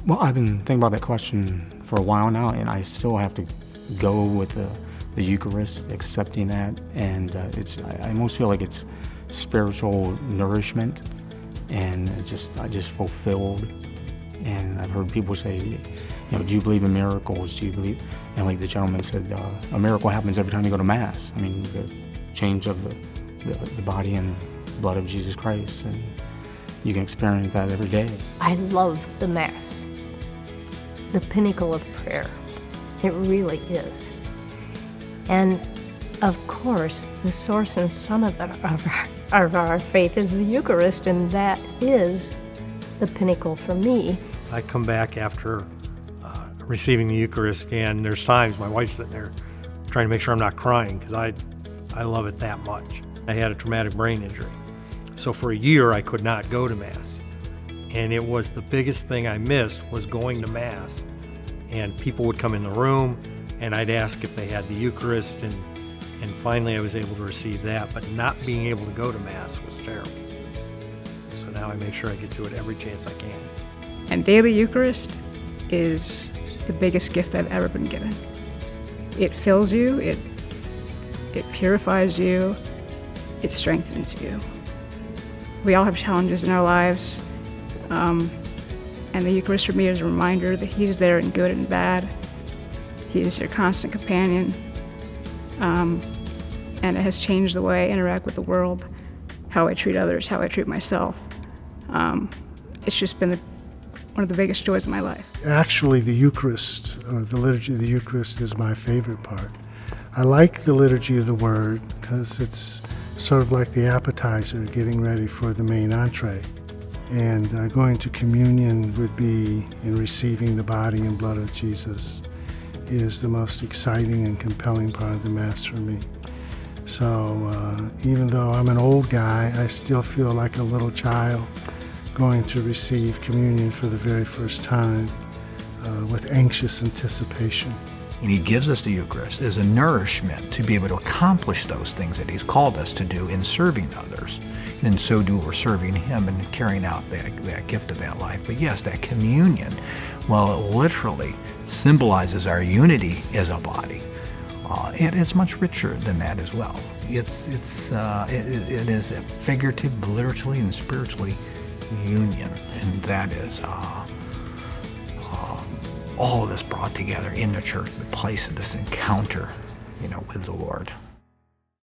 Well, I've been thinking about that question for a while now, and I still have to go with the Eucharist, accepting that, and I almost feel like it's spiritual nourishment, and I just fulfilled. And I've heard people say, do you believe in miracles? Do you believe? And like the gentleman said, a miracle happens every time you go to Mass. I mean, the change of the body and blood of Jesus Christ, and you can experience that every day. I love the Mass, the pinnacle of prayer. It really is. And of course, the source and summit of our faith is the Eucharist, and that is the pinnacle for me. I come back after receiving the Eucharist, and there's times my wife's sitting there trying to make sure I'm not crying because I love it that much. I had a traumatic brain injury, so for a year I could not go to Mass, and it was the biggest thing I missed was going to Mass. And people would come in the room, and I'd ask if they had the Eucharist, and finally I was able to receive that, but not being able to go to Mass was terrible. So now I make sure I get to it every chance I can. And daily Eucharist is the biggest gift I've ever been given. It fills you, it purifies you, it strengthens you. We all have challenges in our lives, and the Eucharist for me is a reminder that He's there in good and bad. He is your constant companion, and it has changed the way I interact with the world, how I treat others, how I treat myself. It's just been one of the biggest joys of my life. Actually, the Eucharist, or the liturgy of the Eucharist, is my favorite part. I like the liturgy of the Word because it's sort of like the appetizer, getting ready for the main entree. And going to communion would be in receiving the body and blood of Jesus is the most exciting and compelling part of the Mass for me. So even though I'm an old guy, I still feel like a little child going to receive communion for the very first time with anxious anticipation. And He gives us the Eucharist as a nourishment to be able to accomplish those things that He's called us to do in serving others. And in so do we're serving Him and carrying out that gift of that life. But yes, that communion, well, it literally symbolizes our unity as a body. It's much richer than that as well. It is a figurative, literally, and spiritually union, and that is all of this brought together in the church, the place of this encounter, with the Lord.